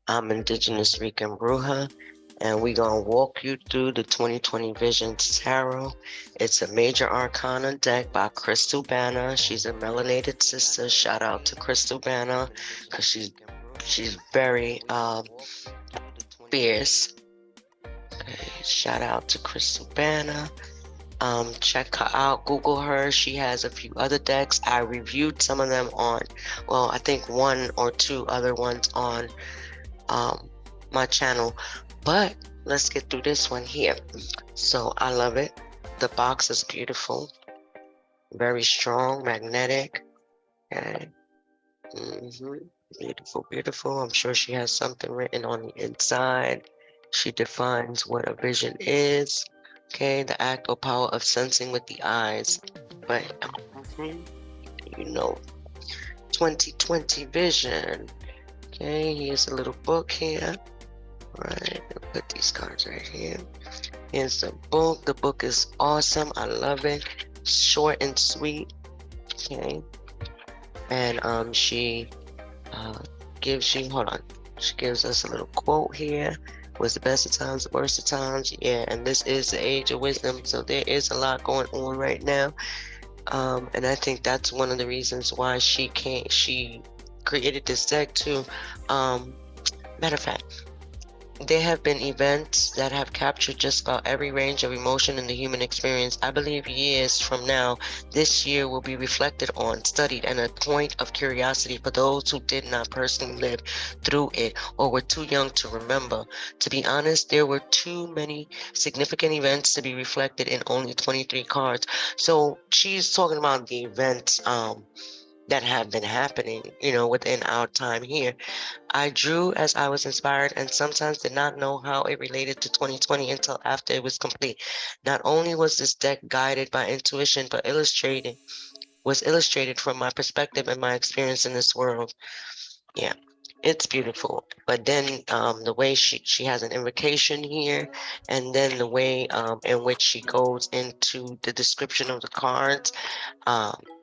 I'm Indigenous Rican Bruja, and we're going to walk you through the 2020 Visions Tarot. It's a major arcana deck by Krystal Banner. She's a melanated sister. Shout out to Krystal Banner because she's very fierce. Okay, shout out to Krystal Banner. Check her out, Google her. She has a few other decks. I reviewed some of them on, well, I think one or two other ones on um, my channel, but let's get through this one here. So I love it. The box is beautiful, very strong, magnetic. Okay. Beautiful, beautiful. I'm sure she has something written on the inside. She defines what a vision is. Okay, the act or power of sensing with the eyes. But you know, 2020 vision. Okay, here's a little book here. Right, I'll put these cards right here. Here's the book. The book is awesome. I love it. Short and sweet. Okay. And she gives you, hold on. She gives us a little quote here. What's the best of times, the worst of times? Yeah, and this is the age of wisdom. So there is a lot going on right now. And I think that's one of the reasons why she created this deck too. Matter of fact, there have been events that have captured just about every range of emotion in the human experience. I believe years from now, this year will be reflected on, studied, and a point of curiosity for those who did not personally live through it or were too young to remember. To be honest, there were too many significant events to be reflected in only 23 cards. So she's talking about the events that have been happening, within our time here. I drew as I was inspired and sometimes did not know how it related to 2020 until after it was complete. Not only was this deck guided by intuition, but illustrated from my perspective and my experience in this world. Yeah, it's beautiful. But then the way she has an invocation here, and then the way in which she goes into the description of the cards,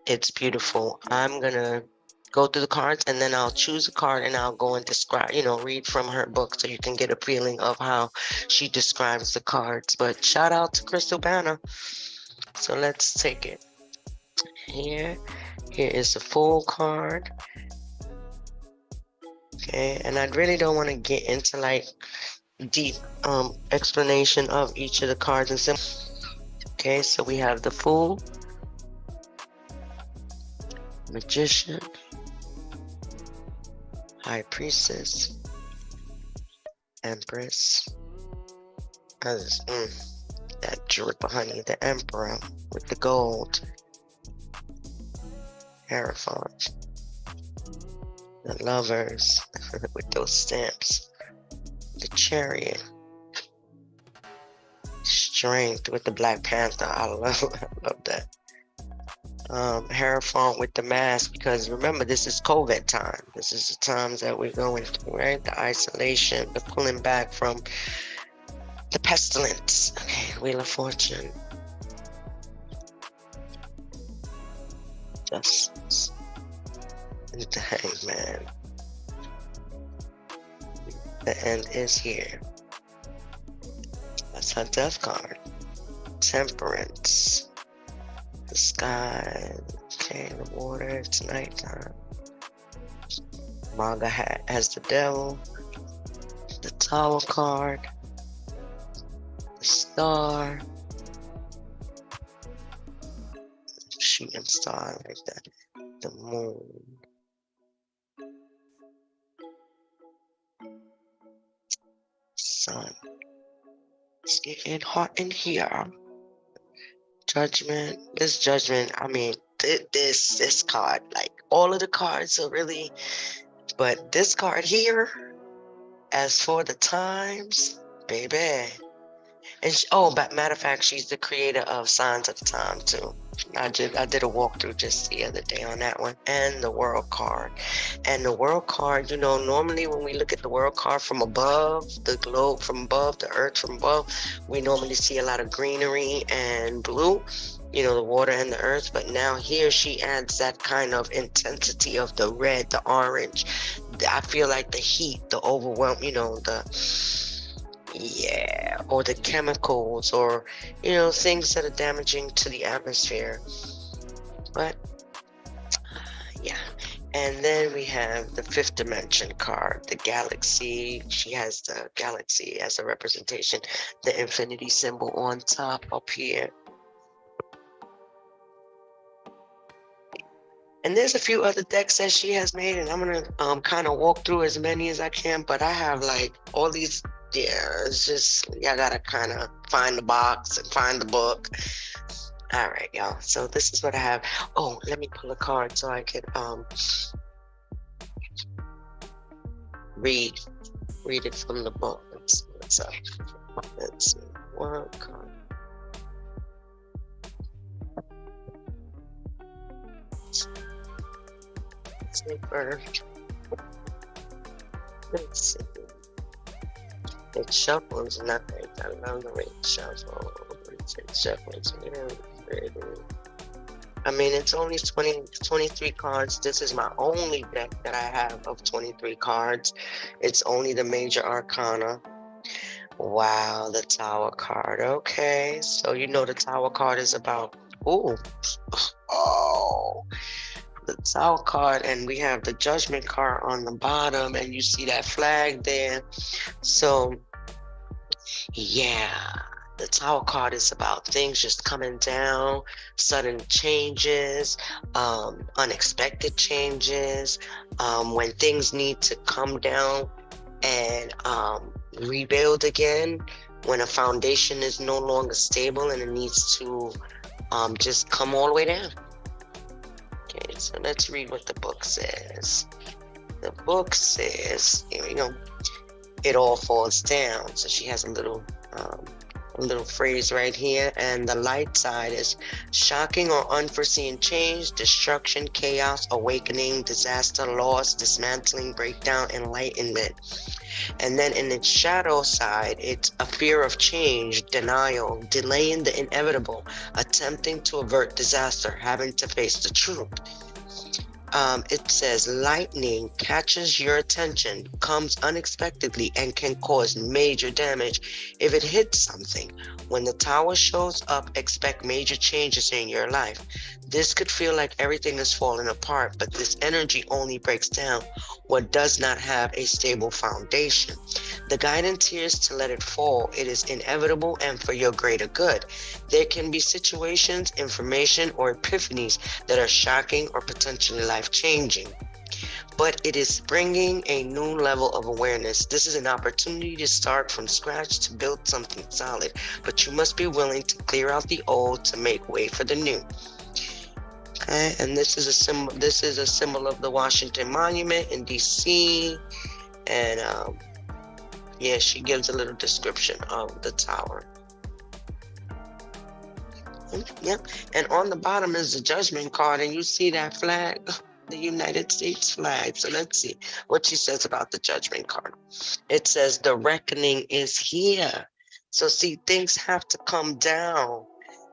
it's beautiful. I'm gonna go through the cards and then I'll choose a card and I'll go and describe, read from her book so you can get a feeling of how she describes the cards. But shout out to Krystal Banner. So let's take it. Here is the full card. Okay, and I really don't want to get into like deep explanation of each of the cards and symbols. Okay, so we have the Fool, Magician, High Priestess, Empress. That drip of honey, the Emperor with the gold, Hierophant, the Lovers with those stamps, the Chariot, Strength with the Black Panther. I love that. Hierophant with the mask, because remember, this is COVID time. This is the times that we're going through, right? The isolation, the pulling back from the pestilence. Okay, Wheel of Fortune. Justice. And the Hangman. The end is here. That's her death card. Temperance. The sky. Okay, the water. It's nighttime. Manga has the devil. The Tower card. The Star. Shooting star like that. The Moon. Sun. It's getting hot in here. Judgment. This Judgment, I mean, this card, like all of the cards are really, but this card here, as for the times, baby. And but matter of fact, she's the creator of Signs of the Time too. I did a walkthrough just the other day on that one. And the World card. And the World card, normally when we look at the World card from above, the globe from above, the earth from above, we normally see a lot of greenery and blue. you know, the water and the earth, but now here she adds that kind of intensity of the red, the orange. I feel like the heat, the overwhelm, you know, or the chemicals, or, you know, things that are damaging to the atmosphere. But yeah. And then we have the fifth dimension card, the galaxy. She has the galaxy as a representation, the infinity symbol on top up here. And there's a few other decks that she has made, and I'm gonna kind of walk through as many as I can, but I have like all these, it's just, y'all gotta kind of find the box and find the book. All right, y'all. So this is what I have. Oh, let me pull a card so I could read it from the book. Let's see what's up. Let's see. One card. First. Let's see. It shuffles nice. I love the way it shuffles. It shuffles. I mean, it's only 23 cards. This is my only deck that I have of 23 cards. It's only the major arcana. Wow, the Tower card. Okay, so you know the Tower card is about, oh, the Tower card, and we have the Judgment card on the bottom, and you see that flag there. So yeah, the Tower card is about things just coming down, sudden changes, unexpected changes, when things need to come down and rebuild again, when a foundation is no longer stable and it needs to just come all the way down. Okay, so let's read what the book says. The book says, you know, it all falls down. So she has a little phrase right here, and the light side is shocking or unforeseen change, destruction, chaos, awakening, disaster, loss, dismantling, breakdown, enlightenment. And then in the shadow side, it's a fear of change, denial, delaying the inevitable, attempting to avert disaster, having to face the truth. It says lightning catches your attention, comes unexpectedly, and can cause major damage if it hits something. When the Tower shows up, expect major changes in your life. This could feel like everything is falling apart, but this energy only breaks down what does not have a stable foundation. The guidance here is to let it fall. It is inevitable and for your greater good. There can be situations, information, or epiphanies that are shocking or potentially life-changing, but it is bringing a new level of awareness. This is an opportunity to start from scratch to build something solid, but you must be willing to clear out the old to make way for the new. Okay, and this is a symbol. This is a symbol of the Washington Monument in D.C. And yeah, she gives a little description of the Tower. Yep, and on the bottom is the Judgment card, and you see that flag, the United States flag. So let's see what she says about the Judgment card. It says the reckoning is here. So see, things have to come down.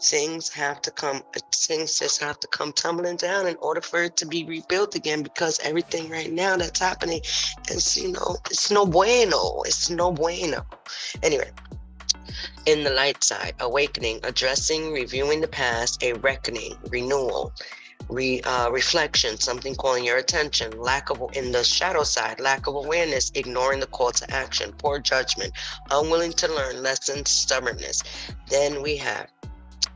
Things just have to come tumbling down in order for it to be rebuilt again, because everything right now that's happening is, you know, it's no bueno. It's no bueno. Anyway, in the light side, awakening, addressing, reviewing the past, a reckoning, renewal, reflection, something calling your attention, in the shadow side, lack of awareness, ignoring the call to action, poor judgment, unwilling to learn lessons, stubbornness. Then we have,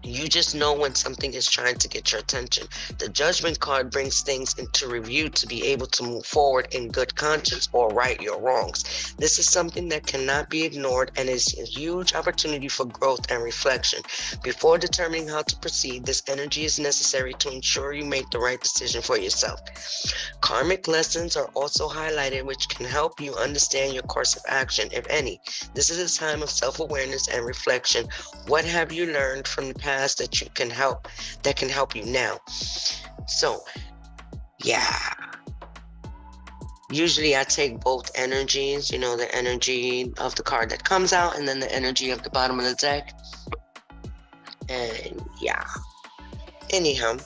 you just know when something is trying to get your attention. The Judgment card brings things into review to be able to move forward in good conscience or right your wrongs. This is something that cannot be ignored and is a huge opportunity for growth and reflection. Before determining how to proceed, this energy is necessary to ensure you make the right decision for yourself. Karmic lessons are also highlighted, which can help you understand your course of action, if any. This is a time of self-awareness and reflection. What have you learned from the past that can help you now? So yeah, usually I take both energies, you know, the energy of the card that comes out and then the energy of the bottom of the deck. And yeah, Anyhow,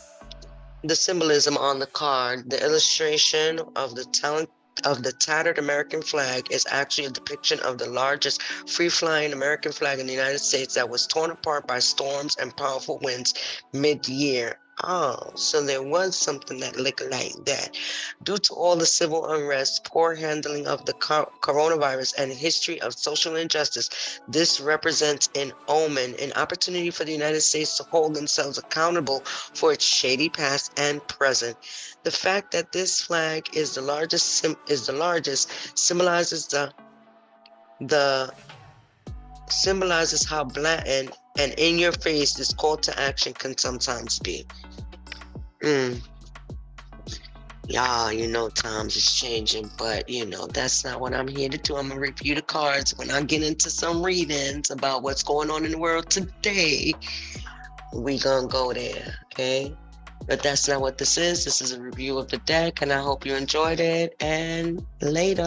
the symbolism on the card, the illustration of the tattered American flag is actually a depiction of the largest free-flying American flag in the United States that was torn apart by storms and powerful winds mid-year. Oh, so there was something that looked like that. Due to all the civil unrest, poor handling of the coronavirus, and history of social injustice, this represents an omen, an opportunity for the United States to hold themselves accountable for its shady past and present. The fact that this flag is the largest symbolizes the symbolizes how blatant and in your face this call to action can sometimes be. Yeah, times is changing, but that's not what I'm here to do. I'm gonna review the cards. When I get into some readings about what's going on in the world today, we gonna go there, okay? But that's not what this is. This is a review of the deck, and I hope you enjoyed it. And later.